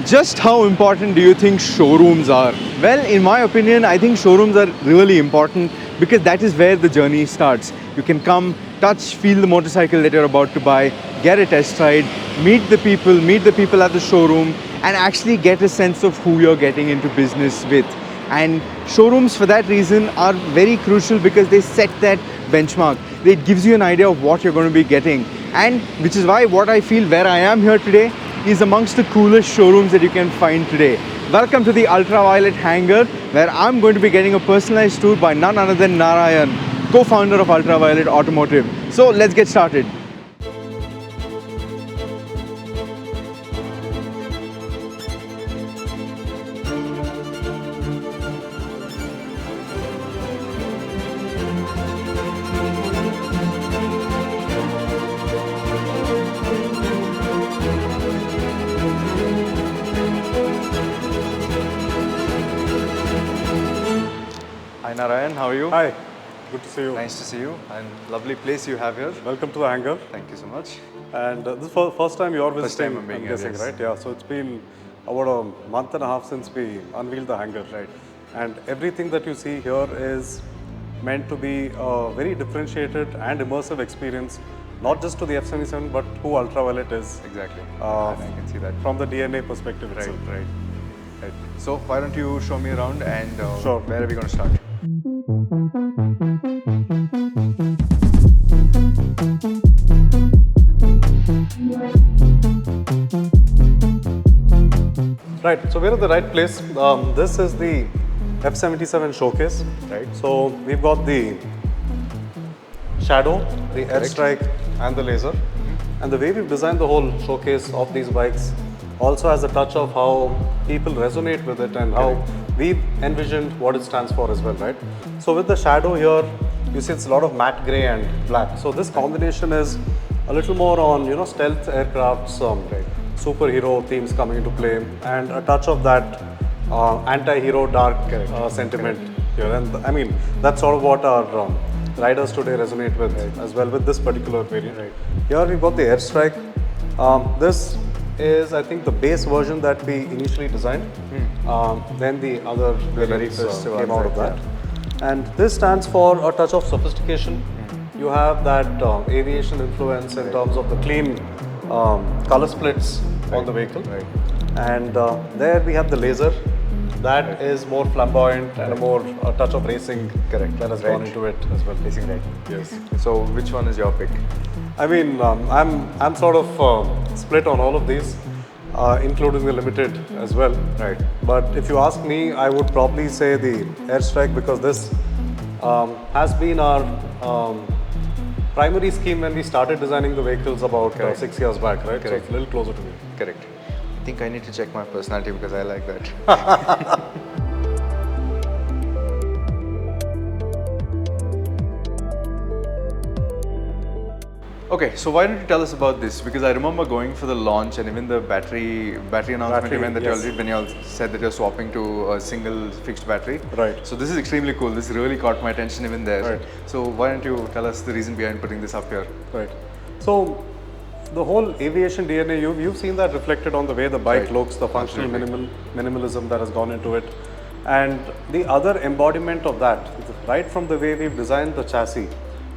Just how important do you think showrooms are? Well, in my opinion, I think showrooms are really important because that is where the journey starts. You can come, touch, feel the motorcycle that you're about to buy, get a test ride, meet the people at the showroom, and actually get a sense of who you're getting into business with. And showrooms, for that reason, are very crucial because they set that benchmark. It gives you an idea of what you're going to be getting. And which is why what I feel where I am here today is amongst the coolest showrooms that you can find today. Welcome to the Ultraviolette Hangar, where I'm going to be getting a personalized tour by none other than Narayan, co-founder of Ultraviolette Automotive. So let's get started. Hi Narayan, how are you? Hi, good to see you. Nice to see you, and lovely place you have here. Welcome to the hangar. Thank you so much. And this is the first time you're visiting, First time I'm being here, guessing, yes. right? Yeah, so it's been about a month and a half since we unveiled the hangar. Right. And everything that you see here is meant to be a very differentiated and immersive experience, not just to the F77, but who Ultraviolette is. Exactly. And I can see that. From the DNA perspective Right, itself. right. So why don't you show me around and Sure. Where are we going to start? Right, so we're at the right place. This is the F77 Showcase. Right. So we've got the shadow, the airstrike and the laser. And the way we've designed the whole showcase of these bikes also has a touch of how people resonate with it and how we've envisioned what it stands for as well, right? So with the shadow here, you see it's a lot of matte grey and black. So this combination is a little more on, stealth aircrafts, superhero themes coming into play, and a touch of that anti-hero dark sentiment here. And I mean, that's sort of what our riders today resonate with as well with this particular variant. Right. Here we've got the airstrike. This is, I think, the base version that we initially designed. Then the other variants came out of that. And this stands for a touch of sophistication. You have that aviation influence in terms of the clean color splits on the vehicle. Right. And there we have the laser. That is more flamboyant and a touch of racing that has gone into it as well. Racing right. Yes. So which one is your pick? I mean, I'm sort of split on all of these, including the limited as well. Right. But if you ask me, I would probably say the airstrike because this has been our primary scheme when we started designing the vehicles about 6 years back, right? So it's a little closer to me. Correct. I think I need to check my personality because I like that. Okay, so why don't you tell us about this? Because I remember going for the launch and even the battery announcement event that you all did when you all said that you're swapping to a single fixed battery. Right. So this is extremely cool. This really caught my attention even there. Right. So why don't you tell us the reason behind putting this up here? Right. So the whole aviation DNA, you've seen that reflected on the way the bike looks, the functional minimalism that has gone into it. And the other embodiment of that, right from the way we've designed the chassis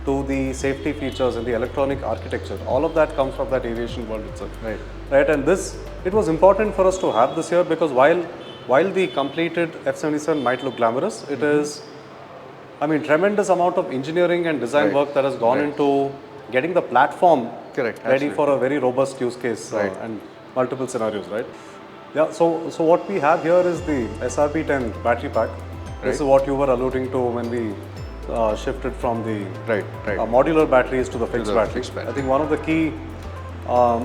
to the safety features and the electronic architecture, all of that comes from that aviation world itself. Right. Right. And it was important for us to have this here because while the completed F77 might look glamorous, it is, I mean, tremendous amount of engineering and design work that has gone into getting the platform ready for a very robust use case and multiple scenarios, right? Yeah, so what we have here is the SRB10 battery pack. This is what you were alluding to when we shifted from the modular batteries to the fixed battery. I think one of the key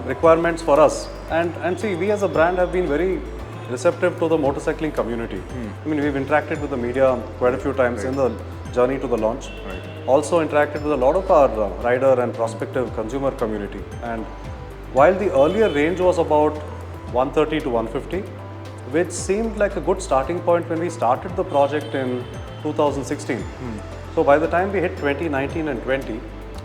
requirements for us, and see, we as a brand have been very receptive to the motorcycling community. I mean, we've interacted with the media quite a few times in the journey to the launch. Also interacted with a lot of our rider and prospective consumer community. And while the earlier range was about 130 to 150, which seemed like a good starting point when we started the project in 2016. So by the time we hit 2019 and 20,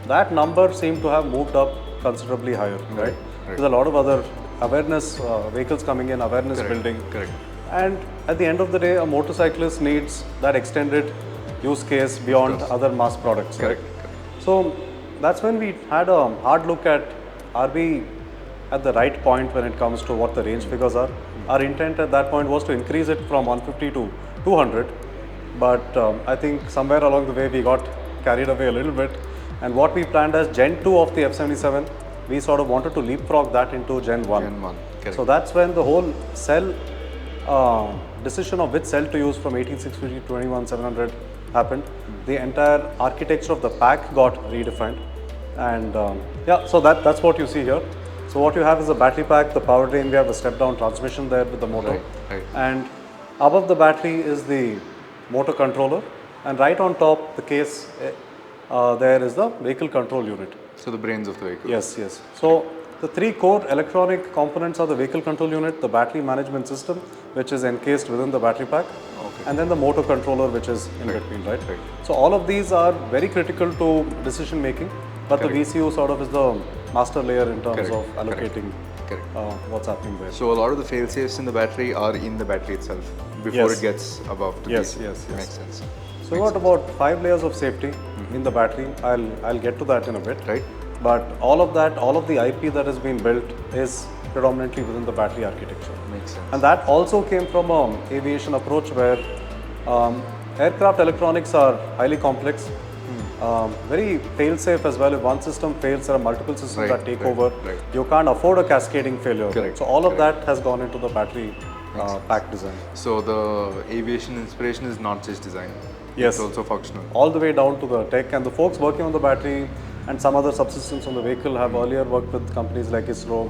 that number seemed to have moved up considerably higher, right? There's a lot of other awareness, vehicles coming in, awareness building. Correct. And at the end of the day, a motorcyclist needs that extended use case beyond other mass products. Correct. Right? So that's when we had a hard look at, are we at the right point when it comes to what the range figures are? Our intent at that point was to increase it from 150 to 200, but I think somewhere along the way we got carried away a little bit, and what we planned as Gen 2 of the F77, we sort of wanted to leapfrog that into Gen 1. Gen 1, correct. So that's when the whole cell decision of which cell to use from 18650 to 21700 happened. The entire architecture of the pack got redefined, and yeah, so that's what you see here. So what you have is a battery pack, the powertrain, we have a step-down transmission there with the motor, Right. and above the battery is the motor controller, and right on top the case there is the vehicle control unit. So the brains of the vehicle. Yes. So the three core electronic components are the vehicle control unit, the battery management system, which is encased within the battery pack, and then the motor controller, which is in between, right? So all of these are very critical to decision making, but the VCU sort of is the master layer in terms of allocating what's happening there. So a lot of the fail-safes in the battery are in the battery itself before it gets above to Yes. Makes sense. So we got about 5 layers of safety in the battery. I'll get to that in a bit. Right. But all of that, all of the IP that has been built is predominantly within the battery architecture. Makes sense. And that also came from an aviation approach where aircraft electronics are highly complex, very fail-safe as well. If one system fails, there are multiple systems that take over. You can't afford a cascading failure. Correct. So all of that has gone into the battery pack design. So the aviation inspiration is not just design. Yes. It's also functional. All the way down to the tech, and the folks working on the battery and some other subsystems on the vehicle have earlier worked with companies like ISRO,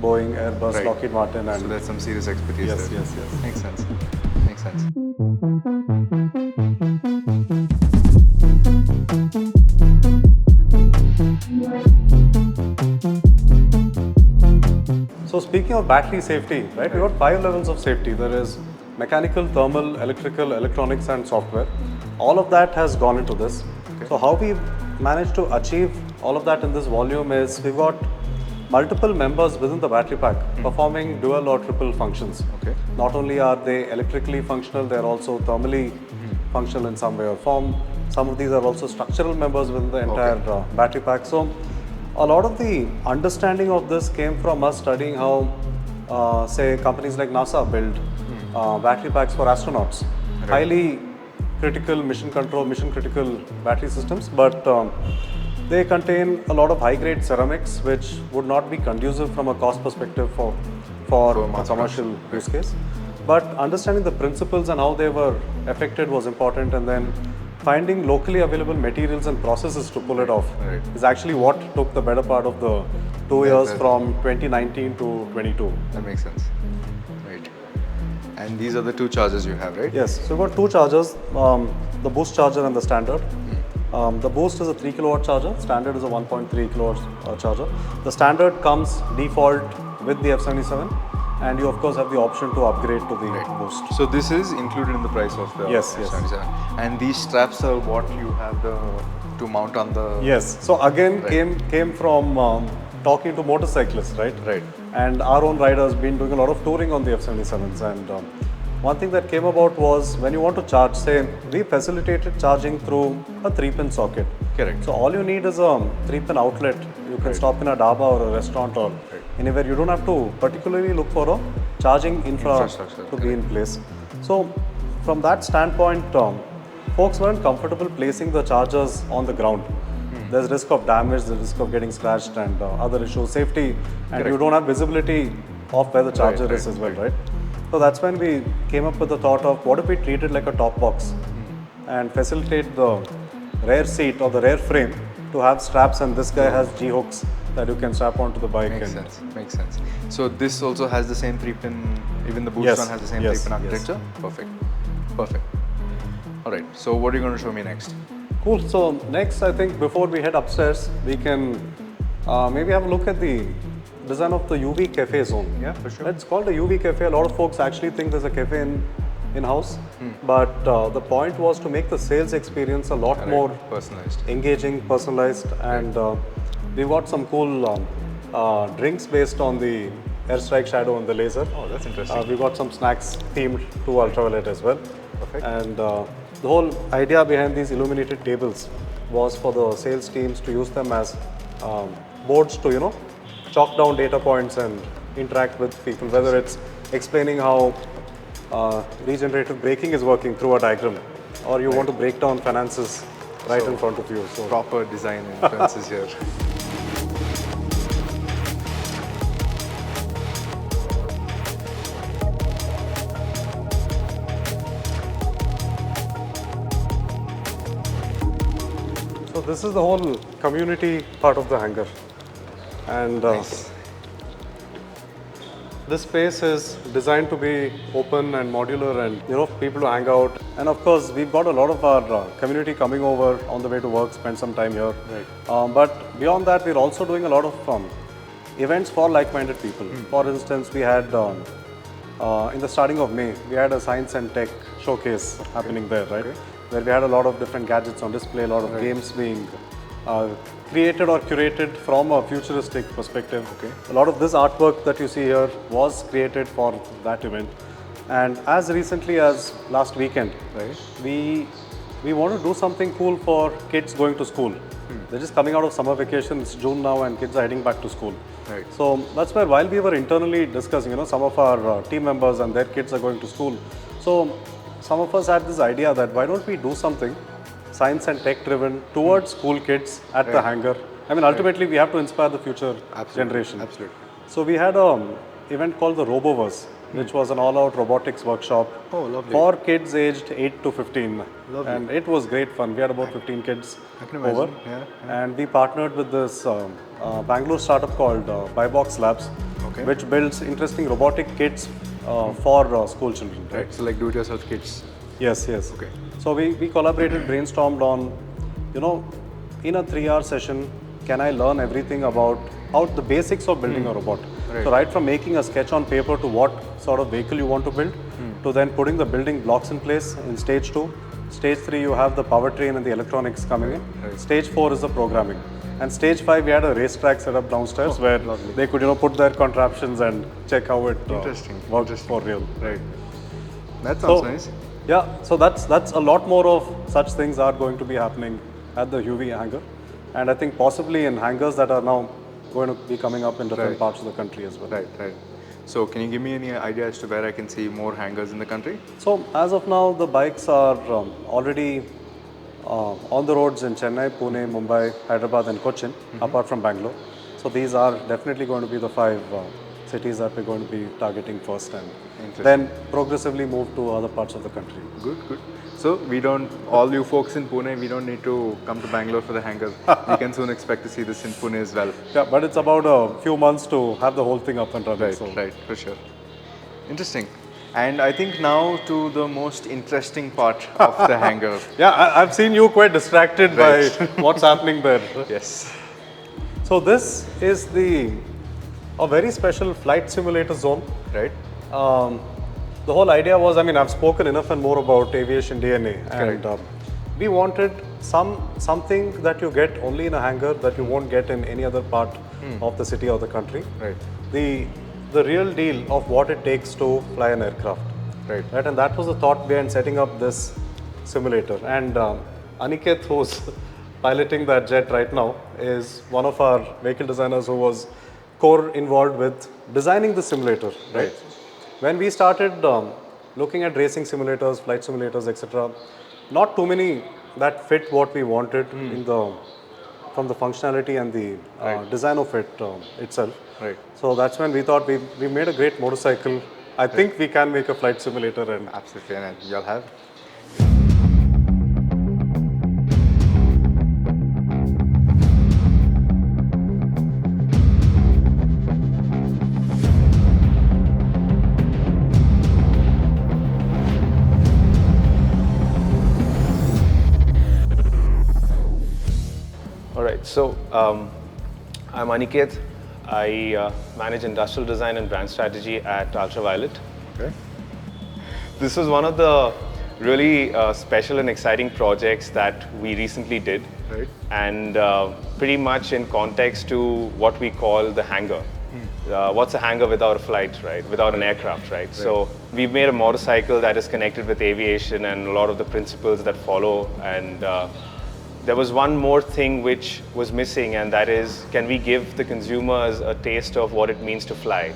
Boeing, Airbus, Lockheed Martin, and So there's some serious expertise there. Yes. Makes sense. Makes sense. So speaking of battery safety, right, we got 5 levels of safety. There is mechanical, thermal, electrical, electronics, and software. All of that has gone into this. So how we managed to achieve all of that in this volume is we've got multiple members within the battery pack performing dual or triple functions. Not only are they electrically functional, they're also thermally functional in some way or form. Some of these are also structural members within the entire battery pack. So a lot of the understanding of this came from us studying how, say, companies like NASA build battery packs for astronauts. Highly critical mission control, mission critical battery systems, but they contain a lot of high-grade ceramics, which would not be conducive from a cost perspective for a commercial use case. But understanding the principles and how they were affected was important, and then finding locally available materials and processes to pull it off is actually what took the better part of the 2 years from 2019 to 22. That makes sense. Right. And these are the 2 chargers you have, right? Yes, so we've got 2 chargers, the boost charger and the standard. The boost is a 3 kilowatt charger, standard is a 1.3 kilowatt charger. The standard comes default with the F77, and you of course have the option to upgrade to the boost. So this is included in the price of the F77. And these straps are what you have to mount on the... Yes, so again came from talking to motorcyclists, right? And our own riders been doing a lot of touring on the F77s, and one thing that came about was when you want to charge, say, we facilitated charging through a 3-pin socket. Correct. So all you need is a 3-pin outlet. You can stop in a dhaba or a restaurant or anywhere. You don't have to particularly look for a charging infrastructure to be in place. So from that standpoint, folks weren't comfortable placing the chargers on the ground. There's risk of damage, there's risk of getting scratched, and other issues, safety, and you don't have visibility of where the charger is as well, right? So that's when we came up with the thought of what if we treat it like a top box and facilitate the rear seat or the rear frame to have straps, and this guy has G-hooks that you can strap onto the bike. Makes sense. So this also has the same 3-pin, even the boost one has the same 3-pin architecture? Perfect. Alright, so what are you going to show me next? Cool, so next I think before we head upstairs, we can maybe have a look at the design of the UV cafe zone. Yeah, for sure. It's called a UV cafe. A lot of folks actually think there's a cafe in-house, but the point was to make the sales experience a lot more personalized, engaging, personalized, and we've got some cool drinks based on the airstrike shadow on the laser. Oh, that's interesting. We got some snacks themed to Ultraviolette as well. Perfect. And the whole idea behind these illuminated tables was for the sales teams to use them as boards to, chalk down data points and interact with people, whether it's explaining how regenerative braking is working through a diagram, or you want to break down finances right in front of you. So proper design influences here. So this is the whole community part of the hangar, and this space is designed to be open and modular, and people to hang out. And of course, we've got a lot of our community coming over on the way to work, spend some time here. Right. But beyond that, we're also doing a lot of events for like-minded people. For instance, we had in the starting of May, we had a science and tech showcase happening there, right? Where we had a lot of different gadgets on display, a lot of games being created or curated from a futuristic perspective. A lot of this artwork that you see here was created for that event. And as recently as last weekend, we want to do something cool for kids going to school. They're just coming out of summer vacation. It's June now, and kids are heading back to school. So that's where, while we were internally discussing, some of our team members and their kids are going to school. So some of us had this idea that why don't we do something science and tech driven towards school kids at the hangar. I mean, ultimately we have to inspire the future generation. Absolutely. So we had an event called the Roboverse, which was an all-out robotics workshop for kids aged 8 to 15. And it was great fun. We had about 15 kids over. And we partnered with this Bangalore startup called Bybox Labs, which builds interesting robotic kits for school children. Right. So like do-it-yourself kits. Yes. So we collaborated, brainstormed on, in a 3-hour session, can I learn everything about the basics of building a robot? So right from making a sketch on paper to what sort of vehicle you want to build, to then putting the building blocks in place in stage 2. Stage 3, you have the powertrain and the electronics coming in. Stage 4 is the programming. And stage 5, we had a racetrack set up downstairs where they could, put their contraptions and check how it works for real. Right. That sounds nice. Yeah, so that's a lot more of such things are going to be happening at the UV hangar, and I think possibly in hangars that are now going to be coming up in different parts of the country as well. Right. So can you give me any idea as to where I can see more hangars in the country? So as of now, the bikes are already on the roads in Chennai, Pune, Mumbai, Hyderabad and Cochin, apart from Bangalore. So these are definitely going to be the 5 cities that we're going to be targeting first, and then progressively move to other parts of the country. Good. So all you folks in Pune, we don't need to come to Bangalore for the hangar. We can soon expect to see this in Pune as well. Yeah, but it's about a few months to have the whole thing up and running. Right, for sure. Interesting. And I think now to the most interesting part of the hangar. Yeah, I've seen you quite distracted by what's happening there. Yes. So this is a very special flight simulator zone. Right. The whole idea was, I've spoken enough and more about aviation DNA, and we wanted something that you get only in a hangar that you won't get in any other part of the city or the country. Right. The real deal of what it takes to fly an aircraft. Right. And that was the thought behind setting up this simulator. And Aniket, who's piloting that jet right now, is one of our vehicle designers who was core involved with designing the simulator. Right. When we started looking at racing simulators, flight simulators, etc., not too many that fit what we wanted from the functionality and the design of it itself. Right. So that's when we thought we made a great motorcycle. I think we can make a flight simulator. And absolutely, and you'll have. All right, so I'm Aniket. I manage industrial design and brand strategy at Ultraviolette. Okay. This was one of the really special and exciting projects that we recently did. Right. And pretty much in context to what we call the hangar. What's a hangar without a flight, right? Without an aircraft, right? So we've made a motorcycle that is connected with aviation and a lot of the principles that follow. And there was one more thing which was missing, and that is, can we give the consumers a taste of what it means to fly,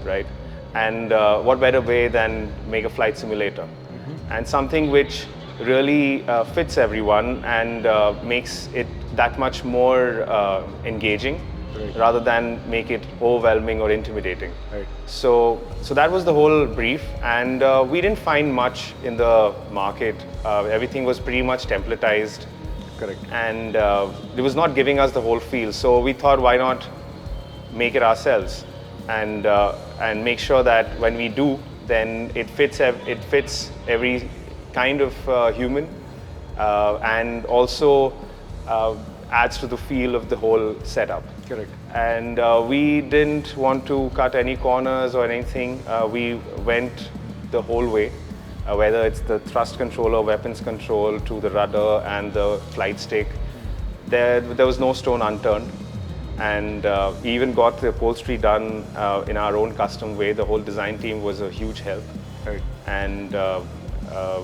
right? And what better way than make a flight simulator? And something which really fits everyone and makes it that much more engaging, rather than make it overwhelming or intimidating. So that was the whole brief, and we didn't find much in the market. Everything was pretty much templatized. And it was not giving us the whole feel. So we thought, why not make it ourselves and make sure that when we do, then it fits every kind of human, and also adds to the feel of the whole setup. And we didn't want to cut any corners or anything. We went the whole way, whether it's the thrust controller, weapons control, to the rudder and the flight stick. There was no stone unturned. And even got the upholstery done in our own custom way. The whole design team was a huge help. And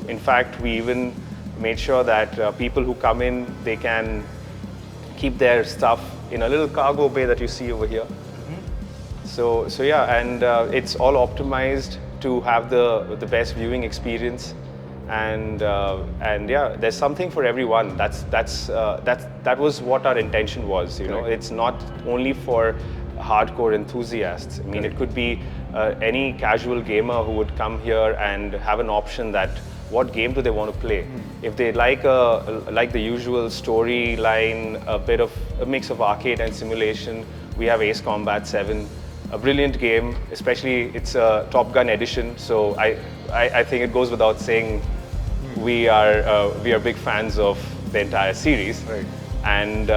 in fact, we even made sure that people who come in, they can keep their stuff in a little cargo bay that you see over here. So yeah, and it's all optimized to have the best viewing experience. And yeah, there's something for everyone. That was what our intention was. You know, it's not only for hardcore enthusiasts. I mean, it could be any casual gamer who would come here and have an option that what game do they want to play. If they like the usual storyline, a mix of arcade and simulation, we have Ace Combat 7. A brilliant game, especially it's a Top Gun edition. So I think it goes without saying we are big fans of the entire series. And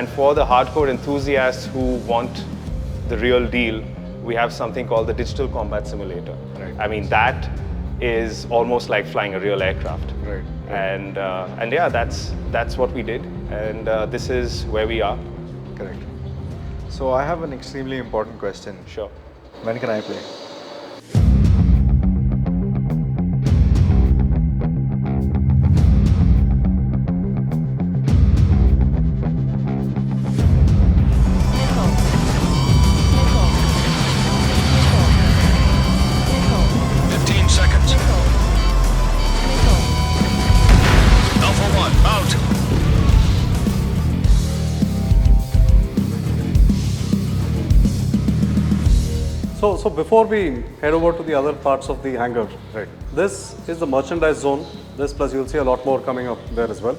for the hardcore enthusiasts who want the real deal, we have something called the Digital Combat Simulator. I mean, that is almost like flying a real aircraft. And yeah, that's what we did, and this is where we are. So I have an extremely important question. Sure. When can I play? So before we head over to the other parts of the hangar, this is the merchandise zone. This plus you'll see a lot more coming up there as well.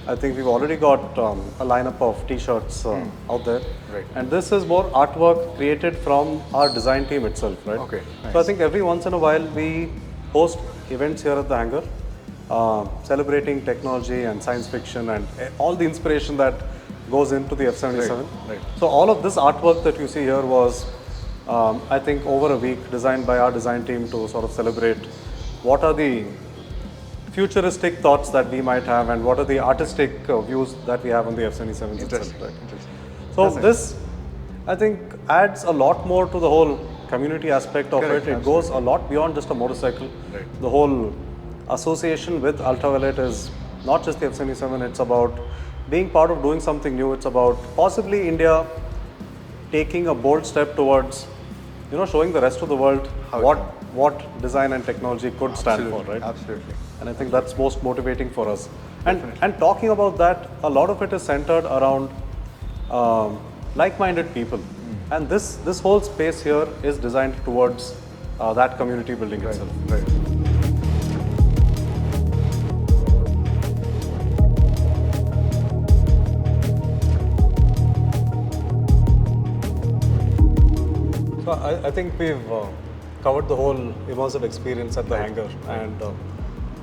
I think we've already got a lineup of t-shirts out there. And this is more artwork created from our design team itself, right? So I think every once in a while we host events here at the hangar, celebrating technology and science fiction and all the inspiration that goes into the F77. So all of this artwork that you see here was I think over a week designed by our design team to sort of celebrate what are the futuristic thoughts that we might have and what are the artistic views that we have on the F77 itself. So this, I think, adds a lot more to the whole community aspect of it. It goes a lot beyond just a motorcycle. The whole association with Ultraviolette is not just the F77, it's about being part of doing something new. It's about possibly India taking a bold step towards showing the rest of the world what design and technology could stand for, right? And I think that's most motivating for us. And talking about that, a lot of it is centered around like-minded people. And this whole space here is designed towards that community building itself. So I think we've covered the whole immersive experience at the hangar, and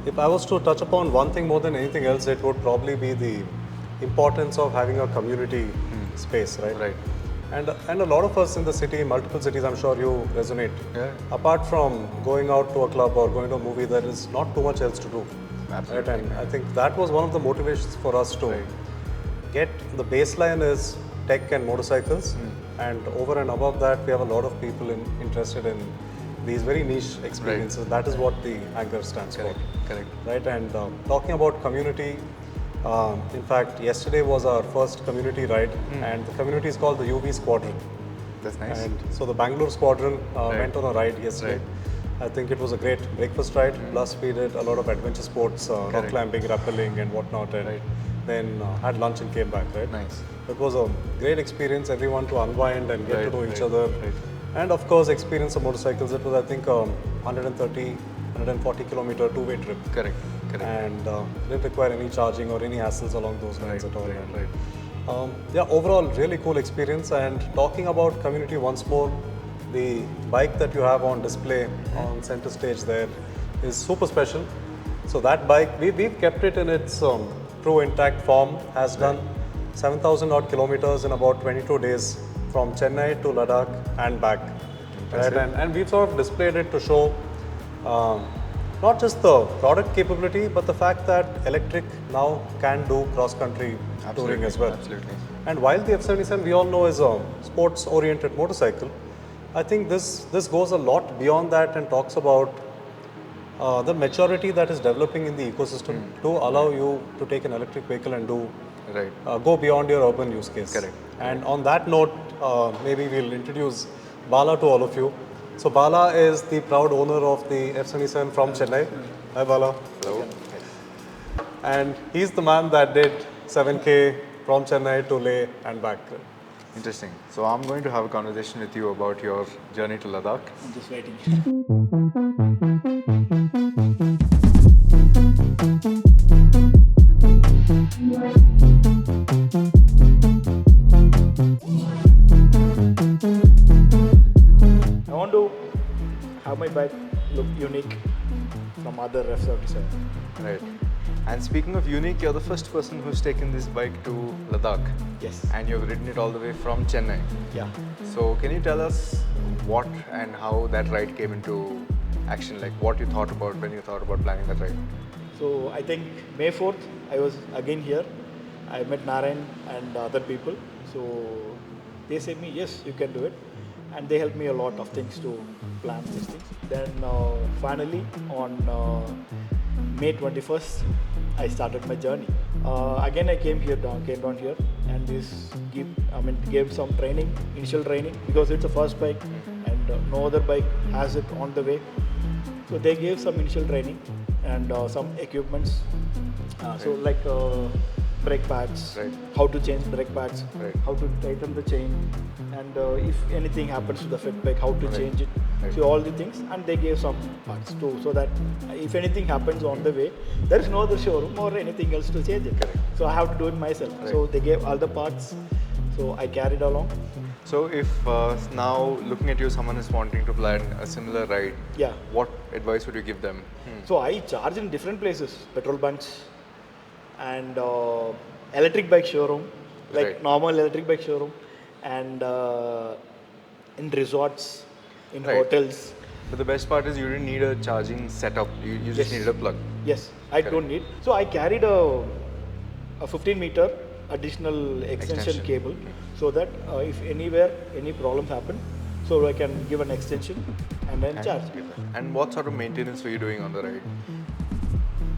if I was to touch upon one thing more than anything else, it would probably be the importance of having a community space, right? And a lot of us in the city, multiple cities, I'm sure you resonate. Apart from going out to a club or going to a movie, there is not too much else to do. Right? And I think that was one of the motivations for us to get the baseline is tech and motorcycles. And over and above that, we have a lot of people interested in these very niche experiences. That is what the Hangar stands for. Correct. Right, and talking about community, in fact, yesterday was our first community ride, and the community is called the UV Squadron. That's nice. And so the Bangalore Squadron went on a ride yesterday. I think it was a great breakfast ride, plus we did a lot of adventure sports, rock climbing, rappelling and whatnot, and then had lunch and came back, right? Nice. It was a great experience, everyone to unwind and get to know each other. And of course, experience of motorcycles. It was, I think, 130, 140 kilometer two-way trip. Correct. And didn't require any charging or any hassles along those lines at all. Yeah, overall, really cool experience. And talking about community once more, the bike that you have on display on center stage there is super special. So that bike, we've kept it in its true intact form, has done 7,000 odd kilometers in about 22 days from Chennai to Ladakh and back. Right? And we've sort of displayed it to show not just the product capability, but the fact that electric now can do cross-country touring as well. Absolutely. And while the F77 we all know is a sports-oriented motorcycle, I think this goes a lot beyond that and talks about the maturity that is developing in the ecosystem to allow you to take an electric vehicle and do go beyond your urban use case. Correct. And on that note, maybe we'll introduce Baala to all of you. So Baala is the proud owner of the F77 from Chennai. Hi Baala. Hello. And he's the man that did 7K from Chennai to Leh and back. Interesting. So I'm going to have a conversation with you about your journey to Ladakh. I'm just waiting. I want to have my bike look unique from other F77. Right. And speaking of unique, you're the first person who's taken this bike to Ladakh. Yes. And you've ridden it all the way from Chennai. Yeah. So can you tell us what and how that ride came into action? Like what you thought about when you thought about planning that ride? So I think May 4th, I was again here. I met Narayan and other people. So they said me, yes, you can do it. And they helped me a lot of things to plan these things. Then finally on May 21st, I started my journey. Again, I came down here, and this gave some training, initial training, because it's the first bike, and no other bike has it on the way. So they gave some initial training and some equipments. So like brake pads, how to change brake pads, how to tighten the chain, and if anything happens to the fit bike, how to change it. So all the things, and they gave some parts too, so that if anything happens on the way, there is no other showroom or anything else to change it. So I have to do it myself. So they gave all the parts, so I carried along. So if now looking at you, someone is wanting to plan a similar ride, what advice would you give them? So I charge in different places, petrol bunks and electric bike showroom, like normal electric bike showroom, and in resorts, in hotels. But the best part is you didn't need a charging setup, you just needed a plug. Yes, I don't need. So I carried a 15-meter additional extension cable, so that if anywhere any problems happen, so I can give an extension and then charge. And what sort of maintenance were you doing on the ride?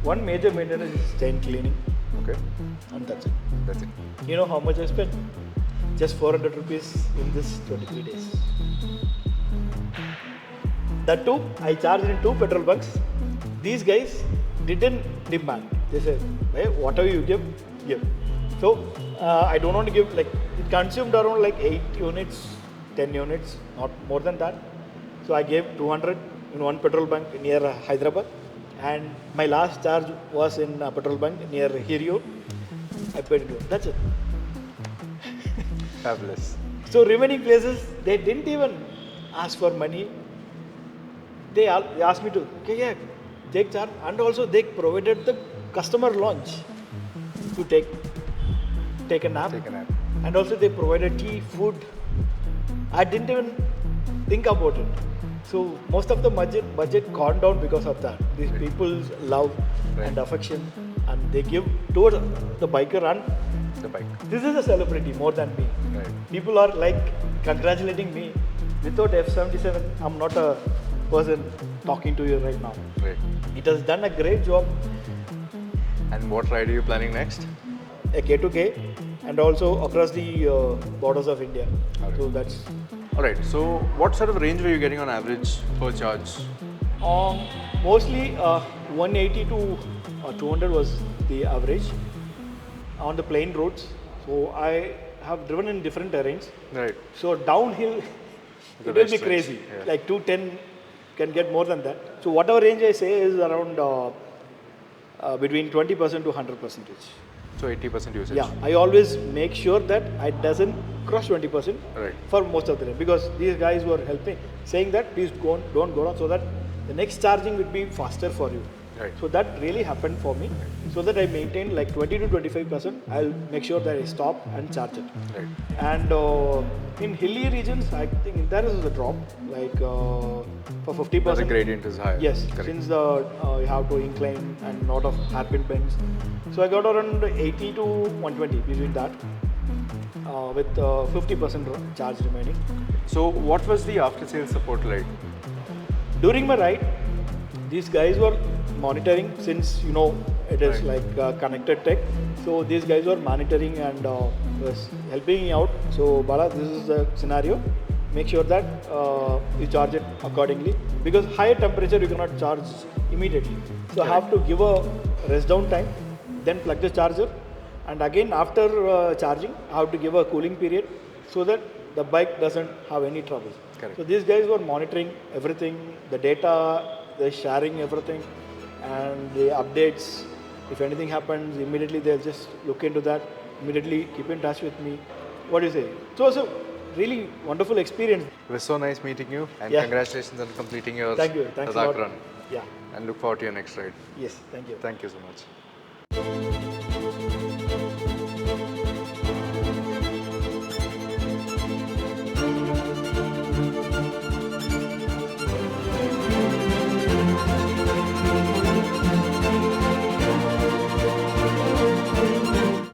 One major maintenance is chain cleaning. Okay. And that's it. That's it. You know how much I spent? Just 400 rupees in this 23 days. That too, I charged in 2 petrol bunks. These guys didn't demand. They said, hey, whatever you give, give. So I don't want to give, like, it consumed around like 8 units, 10 units, not more than that. So I gave 200 in one petrol bunk near Hyderabad. And my last charge was in a petrol bunk near Hiriyur. I paid it. That's it. Fabulous. So remaining places, they didn't even ask for money. They asked me to, take charge. And also they provided the customer lounge to take a nap. And also they provided tea, food. I didn't even think about it. So most of the budget gone down because of that. These people's love and affection, and they give towards the biker and the bike. This is a celebrity more than me. People are like congratulating me. Without F77, I'm not a person talking to you right now. Great. It has done a great job, And what ride are you planning next? a K2K, and also across the borders of India. So that's Alright, so what sort of range were you getting on average per charge? mostly 180 to 200 was the average on the plain roads. So I have driven in different terrains. Right. So downhill, The it will best be range, crazy. yeah. Like 210 can get more than that. So whatever range I say is around between 20% to 100%. So 80% usage. Yeah, I always make sure that it doesn't cross 20% Right. for most of the time, because these guys were helping, saying that please don't go down, so that the next charging would be faster for you. Right. So that really happened for me. So that I maintain like 20 to 25%. I'll make sure that I stop and charge it. Right. And in hilly regions, I think there is a drop, like for 50%. But the gradient is higher. Yes, Correct. since you have to incline and lot of hairpin bends. So I got around 80 to 120 between that, with 50% charge remaining. So what was the after sales support like? During my ride, these guys were monitoring, since it is Right. like connected tech. So these guys were monitoring and was helping me out. So Bala, this is the scenario. Make sure that you charge it accordingly, because higher temperature you cannot charge immediately. So I have to give a rest down time, then plug the charger, and again after charging I have to give a cooling period, so that the bike doesn't have any trouble. Correct. So these guys were monitoring everything, the data, they're sharing everything, and the updates. If anything happens, immediately they'll just look into that, immediately keep in touch with me. What do you say? So it's a really wonderful experience. It was so nice meeting you, and Yeah. congratulations on completing your Thank you. Thanks a Ladakh lot. run. Yeah. And look forward to your next ride. Yes. Thank you. Thank you so much.